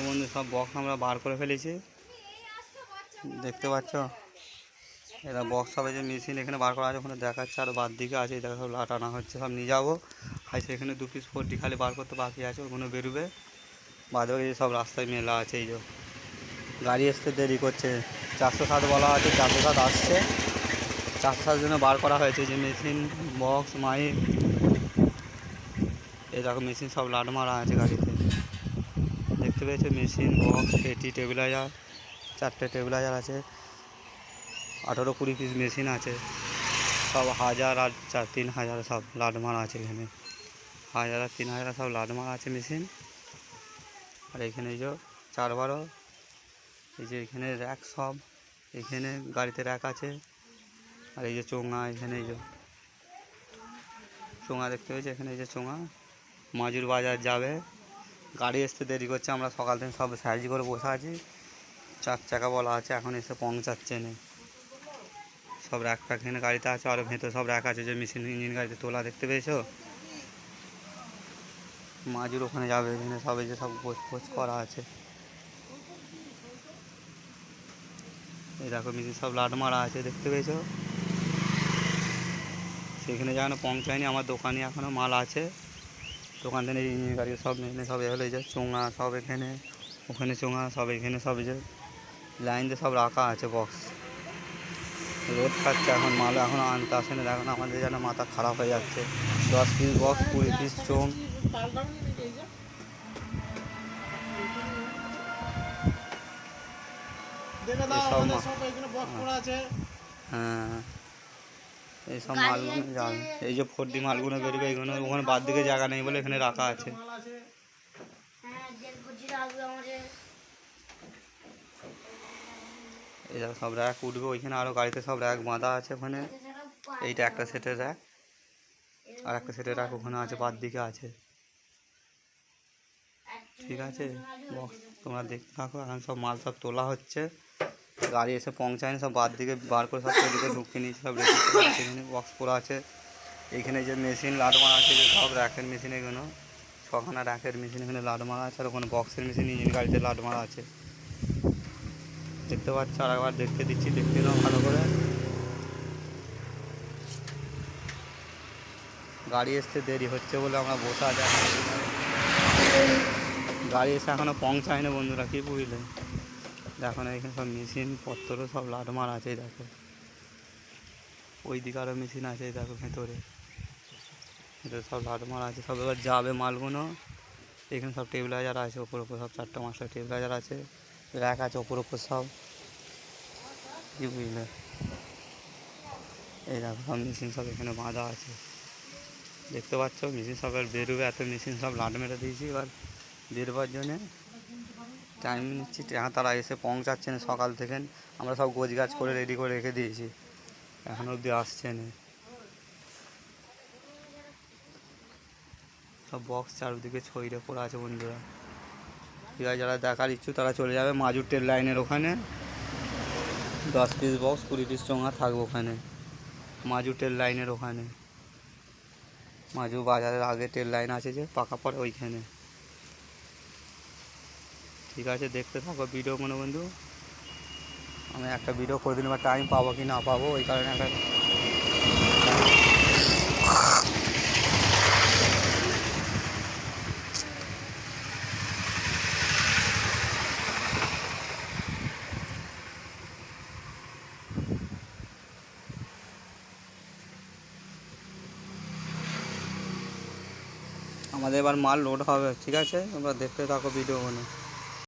বন্ধু সব বক্স আমরা বার করে ফেলেছি, দেখতে পাচ্ছ। এটা বক্স হবে যে মেশিন এখানে বার করা আছে, ওখানে দেখাচ্ছে, আর বাদ দিকে আছে দেখা সব লাট আনা হচ্ছে, সব নিয়ে যাবো। আর সেখানে 2 পিস 4D খালি বার করতে বাকি আছে, ওগুলো বেরোবে। বাদে এই সব রাস্তায় মেলা আছে। এই যে গাড়ি আসতে দেরি করছে, 407 বলা আছে, 407 আসছে। 407 জন্য বার করা হয়েছে যে মেশিন, বক্স, মাইক। এই দেখো মেশিন সব লাট মারা আছে গাড়িতে, দেখতে পেয়েছো। মেশিন, বক্স, পেটি, টেবিলাইজার, 4টে টেবিলাইজার আছে, 18-20 পিস মেশিন আছে। সব 1000 আর 3000 সব লাট মারা আছে এখানে। 1000 আর 3000 সব লাট মারা আছে মেশিন। আর এখানে এই যে 412, এই যে এখানে র্যাক সব, এখানে গাড়িতে র্যাক আছে। আর এই যে চোঙা, এখানে এই যে চোঙা দেখতে পেয়েছি, এখানে এই যে চোঙা। মাজুর বাজার যাবে, গাড়ি আসতে দেরি করছে। আমরা সকাল থেকে সব সাইজ করে বসে আছি। 4 চাকা বলা আছে, এখন এসে পৌঁছাচ্ছে না। সব র্যাক ফ্যাক এখানে গাড়িতে আছে, আরও ভেতরে সব র্যাক আছে যে মেশিন ইঞ্জিন গাড়িতে তোলা, দেখতে পেয়েছো। মাজুর ওখানে যাবে, এখানে সব এই যে সব গোছ করা আছে। এই দেখো মেশিন সব লাট মারা আছে, দেখতে পেয়েছো। সেখানে যেন পৌঁছায়নি, আমার দোকানে এখনও মাল আছে। দোকান থেকে ইঞ্জিন গাড়ি সব মেশিনে সব হলো। এই যে চোঙা সব এখানে, ওখানে চোঙা সব এখানে, সব এই যে লাইন দিয়ে সব রাখা আছে বক্স। রোদ খাচ্ছে এখন, মাল এখনও আনতে আসে না। দেখুন আমাদের যেন মাথা খারাপ হয়ে যাচ্ছে। 10 পিস বক্স, 20 পিস চোঙ। হ্যাঁ, এইসব মালগুলো যাবে। এই যে 4D মালগুলো বেরোবে, এইগুলো ওখানে বাদ দিকে জায়গা নেই বলে এখানে রাখা আছে। এই দেখো সব র্যাক উঠবে ওইখানে, আরও গাড়িতে সব র্যাক বাঁধা আছে ওখানে। এইটা একটা সেটের র্যাক, আর একটা সেটের র্যাক ওখানে আছে, বাদ দিকে আছে। ঠিক আছে, বক্স তোমরা দেখতে থাকো। এখন সব মাল সব তোলা হচ্ছে, গাড়ি এসে পৌঁছায়নি, সব বাদ দিকে বার করে সব তৈরিতে ঢুকিয়ে নিয়েছি, সব রেডি করে আছে। এখানে বক্স করা আছে। এইখানে যে মেশিন লাট মারা আছে, যে সব র্যাকের মেশিন, এগুলো 6খানা র্যাকের মেশিন এখানে লাট মারা আছে। আর ওখানে বক্সের মেশিন ইঞ্জিন গাড়িতে লাট মারা আছে, দেখতে পাচ্ছ। আর একবার দেখতে দিচ্ছি, দেখতে নাও ভালো করে। গাড়ি আসতে দেরি হচ্ছে বলে আমরা বসে আছি। গাড়ি এসে এখনও পৌঁছায় না বন্ধুরা, কী বুঝলে। দেখো না এখানে সব মেশিন পত্র সব লাট মারা আছে। দেখো ওই দিকে আরও মেশিন আছে, দেখো ভেতরে এটা সব লাট মারা আছে। সব এবার যাবে মালগুলো। এখানে সব টেবিলাইজার আছে, ওপর সব 4টা-5টা টেবিলাইজার আছে, র্যাক আছে ওপর সব, কী বুঝলে। এই দেখো সব মেশিন সব এখানে বাঁধা আছে, দেখতে পাচ্ছ। মেশিন সব আর বেরোবে, এত মেশিন সব লাট মেরে দিয়েছি। এবার বেরোবার জন্যে টাইম নিচ্ছি, তারা এসে পৌঁছাচ্ছে না সকাল থেকে। আমরা সব গোছগাছ করে রেডি করে রেখে দিয়েছি, এখন অবধি আসছে না। সব বক্স চারদিকে ছড়িয়ে পড়ে আছে বন্ধুরা। ঠিক আছে, যারা দেখার ইচ্ছুক তারা চলে যাবে মাজুর ট্রেন লাইনের ওখানে। 10 পিস বক্স, 20 পিস চোঙা থাকবে ওখানে, মাজু ট্রেন লাইনের ওখানে। মাজু বাজারের আগে ট্রেন লাইন আছে যে পাকা পড়ে ওইখানে। ঠিক আছে, দেখতে থাকো ভিডিও কোনো বন্ধু। আমি একটা ভিডিও করে দিন, বা টাইম পাবো কি না পাবো, ওই কারণে একটা। আমাদের এবার মাল লোড হবে, ঠিক আছে, তোমরা দেখতে থাকো ভিডিওগুলো।